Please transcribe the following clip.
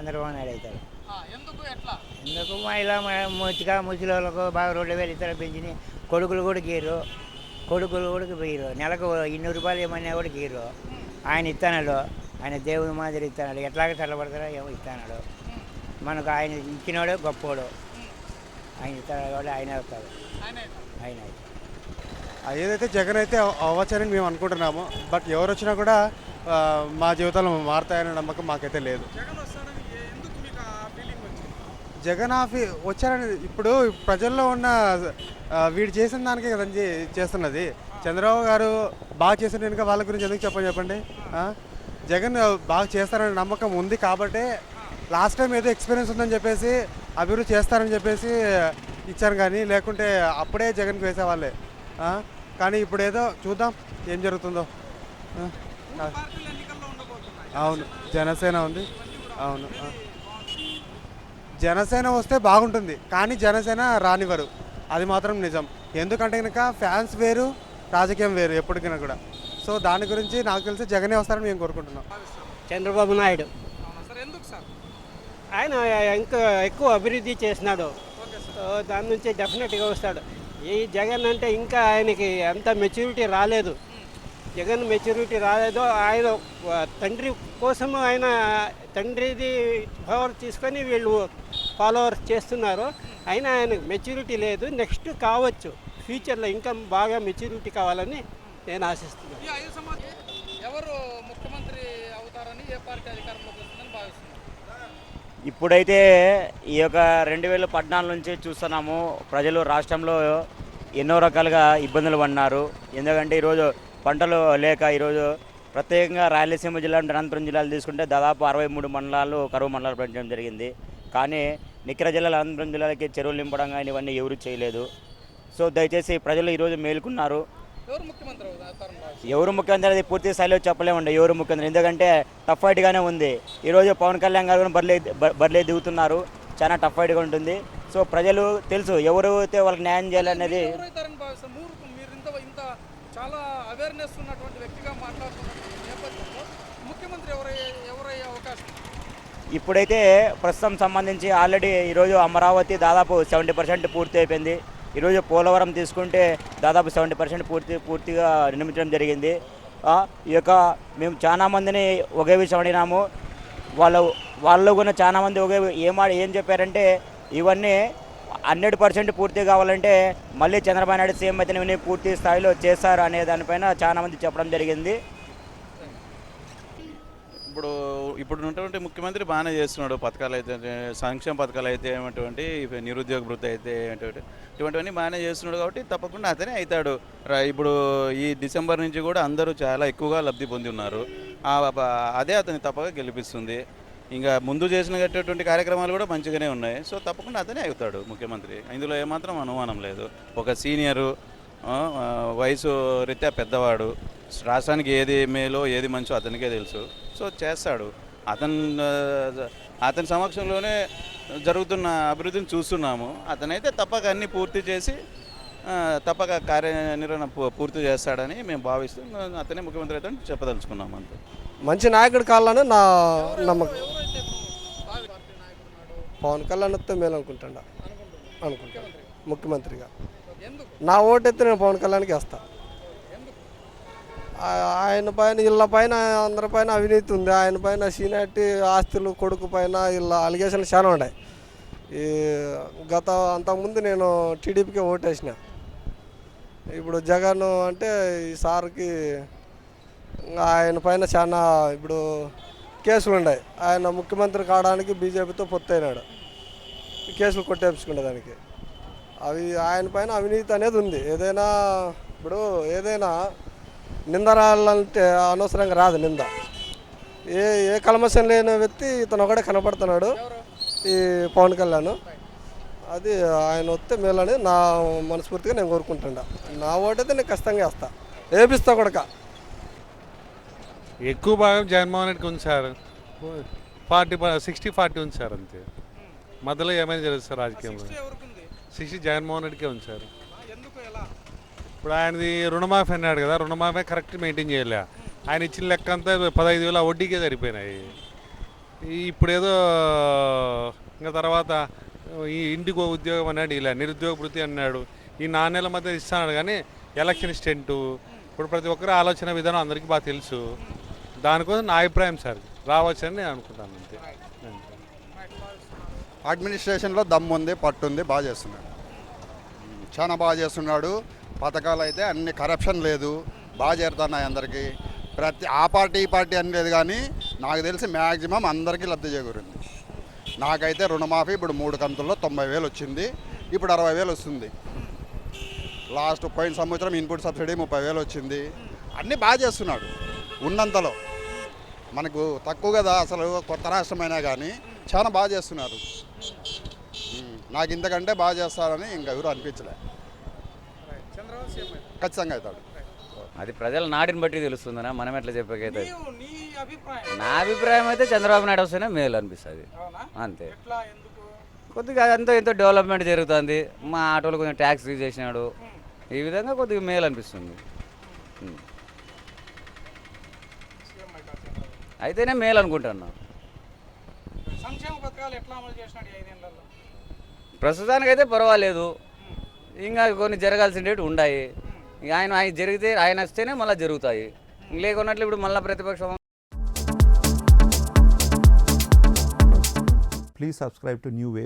చంద్రబాబు నాయుడు అవుతాడు. ఎందుకు ఎట్లా? ఎందుకు ఇలా ముసలిళ్ళకు బాగా 2,000 ఇతర పెంచినాయి. కొడుకులు కూడా గీరు, కొడుకులు కూడా గీరు. నెలకు 200 రూపాయలు ఏమన్నా కూడా గీరు. ఆయన ఇస్తాడు, ఆయన దేవుని మాదిరి ఇస్తాడు. ఎట్లాగ చల్లబడతారో ఏమో ఇస్తాడు. మనకు ఆయన ఇచ్చినాడే గొప్పోడు. ఆయన ఇస్తాడు కాబట్టి ఆయన అవుతాడు. ఆయన ఏదైతే జగన్ అయితే అవ్వచ్చని మేము అనుకుంటున్నాము. బట్ ఎవరు వచ్చినా కూడా మా జీవితాలు మారుతాయనే నమ్మకం మాకైతే లేదు. జగన్ వచ్చారని ఇప్పుడు ప్రజల్లో ఉన్న వీడు చేసిన దానికే కదండి చేస్తున్నది. చంద్రబాబు గారు బాగా చేసిన కనుక వాళ్ళ గురించి ఎందుకు చెప్పండి. జగన్ బాగా చేస్తారనే నమ్మకం ఉంది కాబట్టి లాస్ట్ టైం ఏదో ఎక్స్పీరియన్స్ ఉందని చెప్పేసి అభివృద్ధి చేస్తారని చెప్పేసి ఇచ్చారు. కానీ లేకుంటే అప్పుడే జగన్కి వేసేవాళ్ళే. కానీ ఇప్పుడు ఏదో చూద్దాం ఏం జరుగుతుందో. అవును, జనసేన ఉంది. అవును, జనసేన వస్తే బాగుంటుంది. కానీ జనసేన రానివ్వరు, అది మాత్రం నిజం. ఎందుకంటే కనుక ఫ్యాన్స్ వేరు, రాజకీయం వేరు ఎప్పటికైనా కూడా. సో దాని గురించి నాకు తెలిసి జగనే వస్తారని మేము కోరుకుంటున్నాం. చంద్రబాబు నాయుడు ఆయన ఇంకా ఎక్కువ అభివృద్ధి చేసినాడు. దాని నుంచి డెఫినెట్గా వస్తాడు. ఈ జగన్ అంటే ఇంకా ఆయనకి అంత మెచ్యూరిటీ రాలేదు. జగన్ మెచ్యూరిటీ రాలేదో ఆయన తండ్రి కోసం ఆయన తండ్రిది పవర్ తీసుకొని వీళ్ళు ఫాలోవర్స్ చేస్తున్నారు. అయినా ఆయనకు మెచ్యూరిటీ లేదు. నెక్స్ట్ కావచ్చు ఫ్యూచర్లో ఇంకా బాగా మెచ్యూరిటీ కావాలని నేను ఆశిస్తున్నాను. ఎవరు ముఖ్యమంత్రి అవుతారని, ఏ పార్టీ అధికారంలోకి వస్తుందని భావిస్తున్నారు? ఇప్పుడైతే ఈ యొక్క 2014 నుంచి చూస్తున్నాము. ప్రజలు రాష్ట్రంలో ఎన్నో రకాలుగా ఇబ్బందులు పడినారు. ఎందుకంటే ఈరోజు పంటలు లేక ఈరోజు ప్రత్యేకంగా రాయలసీమ జిల్లా, అనంతపురం జిల్లాలు తీసుకుంటే దాదాపు 63 మండలాలు కరువు మండలాలు పెంచడం జరిగింది. కానీ నిఖర జిల్లాలో అనంతపురం జిల్లాలకి చెరువులు నింపడం కానీ ఇవన్నీ ఎవరు చేయలేదు. సో దయచేసి ప్రజలు ఈరోజు మేలుకున్నారు. ఎవరు ముఖ్యమంత్రి అనేది పూర్తి స్థాయిలో చెప్పలేమండి ఎవరు ముఖ్యమంత్రి. ఎందుకంటే టఫ్ ఫైట్గానే ఉంది. ఈరోజు పవన్ కళ్యాణ్ గారు బరిలే దిగుతున్నారు. చాలా టఫ్ ఫైట్గా ఉంటుంది. సో ప్రజలు తెలుసు ఎవరు అయితే వాళ్ళకి న్యాయం చేయాలనేది. చాలా అవేర్నెస్ ఉన్నటువంటి వ్యక్తిగా మాట్లాడుతున్నటువంటి నేపథ్యంలో ముఖ్యమంత్రి ఎవరయ్యే అవకాశం? ఇప్పుడైతే ప్రస్తుతం సంబంధించి ఆల్రెడీ ఈరోజు అమరావతి దాదాపు 70% పూర్తి అయిపోయింది. ఈరోజు పోలవరం తీసుకుంటే దాదాపు 70% పూర్తిగా నిర్మించడం జరిగింది. ఈ యొక్క మేము చాలామందిని ఒకే విషయం అడిగినాము. వాళ్ళు కూడా చాలామంది ఏం చెప్పారంటే ఇవన్నీ 100% పూర్తి కావాలంటే మళ్ళీ చంద్రబాబు నాయుడు సీఎం అయితే ఇవన్నీ పూర్తి స్థాయిలో చేస్తారు అనే దానిపైన చాలామంది చెప్పడం జరిగింది. ఇప్పుడు ఉన్నటువంటి ముఖ్యమంత్రి బాగానే చేస్తున్నాడు. పథకాలు అయితే సంక్షేమ పథకాలు అయితే ఏమిటువంటి నిరుద్యోగ వృత్తి అయితే ఇటువంటివన్నీ బాగానే చేస్తున్నాడు. కాబట్టి తప్పకుండా అతనే అవుతాడు. ఇప్పుడు ఈ డిసెంబర్ నుంచి కూడా అందరూ చాలా ఎక్కువగా లబ్ధి పొంది ఉన్నారు. అదే అతన్ని తప్పగా గెలిపిస్తుంది. ఇంకా ముందు చేసినటువంటి కార్యక్రమాలు కూడా మంచిగానే ఉన్నాయి. సో తప్పకుండా అతనే అవుతాడు ముఖ్యమంత్రి. ఇందులో ఏమాత్రం అనుమానం లేదు. ఒక సీనియరు, వయసు రీత్యా పెద్దవాడు, రాష్ట్రానికి ఏది మేలో ఏది మంచో అతనికే తెలుసు. సో చేస్తాడు. అతని సమక్షంలోనే జరుగుతున్న అభివృద్ధిని చూస్తున్నాము. అతనైతే తప్పక అన్నీ పూర్తి చేసి తప్పక కార్యనిర్వహణ పూర్తి చేస్తాడని మేము భావిస్తూ అతనే ముఖ్యమంత్రి అయితే చెప్పదలుచుకున్నాము. అంతే. మంచి నాయకుడు కావాలని నా నమ్మకం. పవన్ కళ్యాణ్ వస్తే మేలు అనుకుంటా ముఖ్యమంత్రిగా. నా ఓటు ఎత్తి నేను పవన్ కళ్యాణ్కి వేస్తా. ఆయన పైన ఇళ్ళ పైన అందరి పైన అవినీతి ఉంది. ఆయన పైన సీనియారిటీ ఆస్తులు కొడుకు పైన ఇలా అలిగేషన్లు చాలా ఉన్నాయి. ఈ అంతకుముందు నేను టీడీపీకి ఓటేసిన. ఇప్పుడు జగన్ అంటే ఈ సార్కి ఆయన పైన చాలా ఇప్పుడు కేసులు ఉన్నాయి. ఆయన ముఖ్యమంత్రి కావడానికి బీజేపీతో పొత్తైనాడు. కేసులు కొట్టేపించుకునే దానికి అవి ఆయన పైన అవినీతి అనేది ఉంది. ఏదైనా నింద రాలంటే అనవసరంగా రాదు నింద. ఏ కల్మషం లేని వ్యక్తి ఇతను ఒకడే కనపడుతున్నాడు, ఈ పవన్ కళ్యాణ్. అది ఆయన వస్తే మేలని నా మనస్ఫూర్తిగా నేను కోరుకుంటున్నా. నా ఓటైతే నేను ఖచ్చితంగా వేస్తా, వేపిస్తా కూడా. ఎక్కువ భాగం జగన్మోహన్ రెడ్డికి ఉంది సార్. 60-40 ఉంది సార్. అంతే. మధ్యలో ఏమైనా జరుగుతుంది సార్ రాజకీయంలో. 60 జగన్మోహన్ రెడ్డికే ఉంది సార్. ఇప్పుడు ఆయనది రుణమాఫీ అన్నాడు కదా, రుణమాఫీ కరెక్ట్ మెయింటైన్ చేయలే. ఆయన ఇచ్చిన లెక్క అంతా 15,000 వడ్డీకే సరిపోయినాయి. ఇప్పుడేదో ఇంకా తర్వాత ఈ ఇంటికి ఉద్యోగం అన్నాడు, ఇలా నిరుద్యోగ వృత్తి అన్నాడు, ఈ 4 నెలల మధ్య ఇస్తాడు. కానీ ఎలక్షన్ స్టెంటు ఇప్పుడు ప్రతి ఒక్కరి ఆలోచన విధానం అందరికీ బాగా తెలుసు. దానికోసం నా అభిప్రాయం సార్ రావచ్చని నేను అనుకుంటాను అంతే. అడ్మినిస్ట్రేషన్లో దమ్ము ఉంది, పట్టుంది, బాగా చేస్తున్నాడు, చాలా బాగా చేస్తున్నాడు. పథకాలు అయితే అన్ని కరప్షన్ లేదు, బాగా చేరుతున్నాయి అందరికీ. ప్రతి ఆ పార్టీ ఈ పార్టీ అని లేదు, కానీ నాకు తెలిసి మ్యాక్సిమం అందరికీ లబ్ధి చేకూరింది. నాకైతే రుణమాఫీ ఇప్పుడు 3 కంతుల్లో 90,000 వచ్చింది, ఇప్పుడు 60,000 వస్తుంది. లాస్ట్ పోయిన సంవత్సరం ఇన్పుట్ సబ్సిడీ 30,000 వచ్చింది. అన్నీ బాగా చేస్తున్నాడు ఉన్నంతలో. మనకు తక్కువ కదా అసలు, కొత్త రాష్ట్రమైనా కానీ చాలా బాగా చేస్తున్నారు. నాకు ఇంతకంటే బాగా చేస్తారని ఇంకా ఎవరు అనిపించలే. చంద్రబాబు సీఎం అయితే. ఖచ్చితంగా అవుతాడు. అది ప్రజల నాటిని బట్టి తెలుస్తుందనా, మనం ఎట్లా చెప్పకైతే. నీ అభిప్రాయం? నా అభిప్రాయం అయితే చంద్రబాబు నాయుడు వస్తేనే మేలు అనిపిస్తుంది అవునా? అంతే. ఎట్లా, ఎందుకు? కొద్దిగా ఎంతో ఎంతో డెవలప్మెంట్ జరుగుతుంది. మా ఆటోలు కొంచెం ట్యాక్స్ ఫ్రీ చేసినాడు, ఈ విధంగా కొద్దిగా మేలు అనిపిస్తుంది. సీఎం అయితే చంద్రబాబు. అయితేనే మేలు అనుకుంటున్నా. సంక్షేమ పథకాలు ఎట్లా అమలు చేసినాడు ఈ 5 ఏళ్లలో? ప్రస్తుతానికైతే పర్వాలేదు, ఇంకా కొన్ని జరగాల్సినవి ఉన్నాయి. ఇక ఆయన జరిగితే ఆయన వస్తేనే మళ్ళీ జరుగుతాయి, లేకున్నట్లు ఇప్పుడు మళ్ళీ ప్రతిపక్షం. Please subscribe to New Waves.